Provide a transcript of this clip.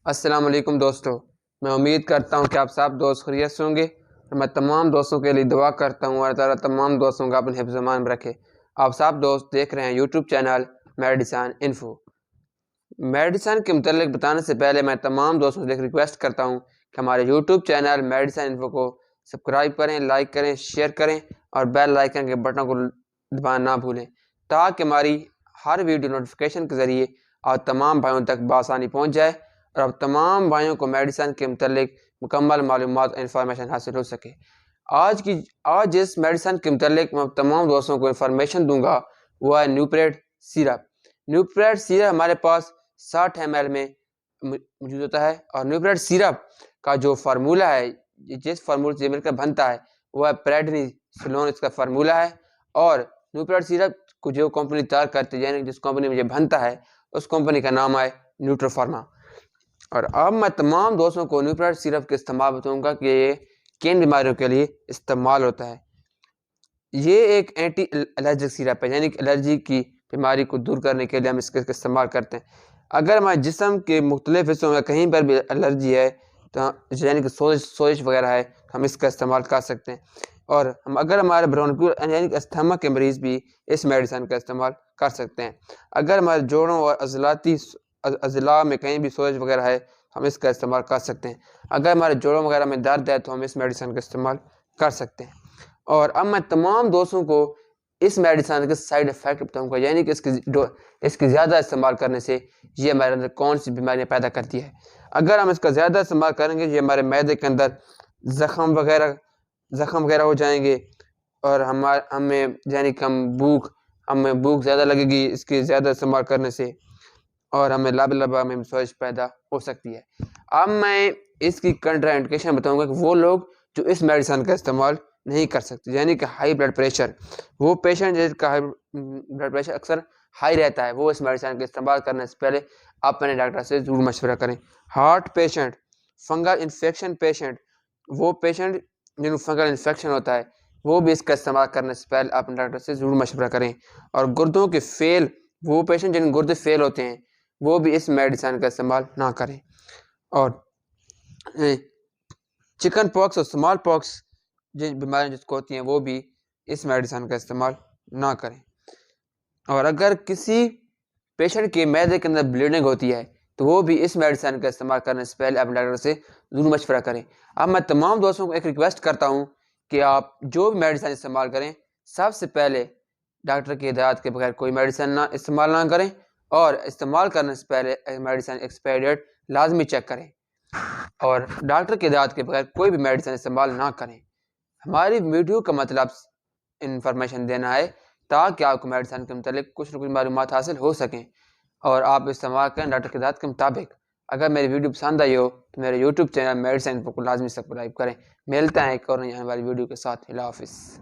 السلام علیکم دوستو، میں امید کرتا ہوں کہ آپ سب دوست خیریت سے ہوں گے اور میں تمام دوستوں کے لیے دعا کرتا ہوں اور تعالیٰ تمام دوستوں کا اپنے حفظ و امان میں رکھے۔ آپ سب دوست دیکھ رہے ہیں YouTube channel medicine info. Medicine کے متعلق بتانے سے پہلے میں تمام دوستوں سے ایک ریکویسٹ کرتا ہوں کہ ہمارے یوٹیوب چینل میڈیسن انفو کو سبسکرائب کریں، لائک کریں، شیئر کریں اور بیل آئیکن کے بٹن کو دبانا نہ بھولیں تاکہ ہماری ہر ویڈیو نوٹیفیکیشن کے ذریعے آپ تمام بھائیوں تک بآسانی پہنچ جائے اور اب تمام بھائیوں کو میڈیسن کے متعلق مکمل معلومات اور انفارمیشن حاصل ہو سکے۔ آج جس میڈیسن کے متعلق میں تمام دوستوں کو انفارمیشن دوں گا وہ ہے نیوپریڈ سیرپ۔ نیوپریڈ سیرپ ہمارے پاس 60 ml میں موجود ہوتا ہے اور نیوپریڈ سیرپ کا جو فارمولہ ہے، جس فارمولے سے مل کر بنتا ہے وہ ہے prednisolone، اس کا فارمولہ ہے۔ اور نیوپریڈ سیرپ کو جو کمپنی تیار کرتی ہے، یعنی جس کمپنی میں یہ بنتا ہے، اس کمپنی کا نام ہے نیوٹروفارما۔ اور اب میں تمام دوستوں کو نیوپریڈ سیرپ کے استعمال بتاؤں گا کہ یہ کن بیماریوں کے لیے استعمال ہوتا ہے۔ یہ ایک اینٹی الرجک سیرپ ہے، یعنی کہ الرجی کی بیماری کو دور کرنے کے لیے ہم اس کا استعمال کرتے ہیں۔ اگر ہمارے جسم کے مختلف حصوں میں کہیں پر بھی الرجی ہے تو یعنی کہ سوزش وغیرہ ہے، ہم اس کا استعمال کر سکتے ہیں۔ اور اگر ہمارے برونکیول یعنی کہ استھما کے مریض بھی اس میڈیسن کا استعمال کر سکتے ہیں۔ اگر ہمارے جوڑوں اور عضلات میں کہیں بھی سوزش وغیرہ ہے ہم اس کا استعمال کر سکتے ہیں۔ اگر ہمارے جوڑوں وغیرہ میں درد ہے تو ہم اس میڈیسن کا استعمال کر سکتے ہیں۔ اور اب میں تمام دوستوں کو اس میڈیسن کے سائیڈ افیکٹ بتاؤں گا، یعنی کہ اس کی زیادہ استعمال کرنے سے یہ ہمارے اندر کون سی بیماریاں پیدا کرتی ہے۔ اگر ہم اس کا زیادہ استعمال کریں گے یہ ہمارے معدے کے اندر زخم وغیرہ ہو جائیں گے اور ہمیں یعنی کہ ہمیں بھوک زیادہ لگے گی اس کے زیادہ استعمال کرنے سے، اور ہمیں لبا میں سوزش پیدا ہو سکتی ہے۔ اب میں اس کی کنٹرا انڈیکیشن بتاؤں گا کہ وہ لوگ جو اس میڈیسن کا استعمال نہیں کر سکتے، یعنی کہ ہائی بلڈ پریشر، وہ پیشنٹ جس کا بلڈ پریشر اکثر ہائی رہتا ہے وہ اس میڈیسن کا استعمال کرنے سے پہلے اپنے ڈاکٹر سے ضرور مشورہ کریں۔ Heart patient, fungal infection patient, وہ پیشنٹ جن کو فنگل انفیکشن ہوتا ہے وہ بھی اس کا استعمال کرنے سے پہلے اپنے ڈاکٹر سے ضرور مشورہ کریں۔ اور گردوں کے فیل، وہ پیشنٹ جن گردے فیل ہوتے ہیں وہ بھی اس میڈیسن کا استعمال نہ کریں۔ اور چکن پاکس اور اسمال پاکس جن بیماریاں جس کو ہوتی ہیں وہ بھی اس میڈیسن کا استعمال نہ کریں۔ اور اگر کسی پیشنٹ کے معدے کے اندر بلیڈنگ ہوتی ہے تو وہ بھی اس میڈیسن کا استعمال کرنے سے پہلے اپنے ڈاکٹر سے ضرور مشورہ کریں۔ اب میں تمام دوستوں کو ایک ریکویسٹ کرتا ہوں کہ آپ جو بھی میڈیسن استعمال کریں سب سے پہلے ڈاکٹر کی ہدایت کے بغیر کوئی میڈیسن استعمال نہ کریں، اور استعمال کرنے سے پہلے میڈیسن ایکسپائری ڈیٹ لازمی چیک کریں، اور ڈاکٹر کی ہدایت کے بغیر کوئی بھی میڈیسن استعمال نہ کریں۔ ہماری ویڈیو کا مطلب انفارمیشن دینا ہے تاکہ آپ کو میڈیسن کے متعلق کچھ نہ کچھ معلومات حاصل ہو سکیں اور آپ استعمال کریں ڈاکٹر کی ہدایت کے مطابق۔ اگر میری ویڈیو پسند آئی ہو تو میرے یوٹیوب چینل میڈیسن انفو کو لازمی سبسکرائب کریں۔ ملتے ہیں ایک اور نئی آنے والی ویڈیو کے ساتھ۔ اللہ حافظ۔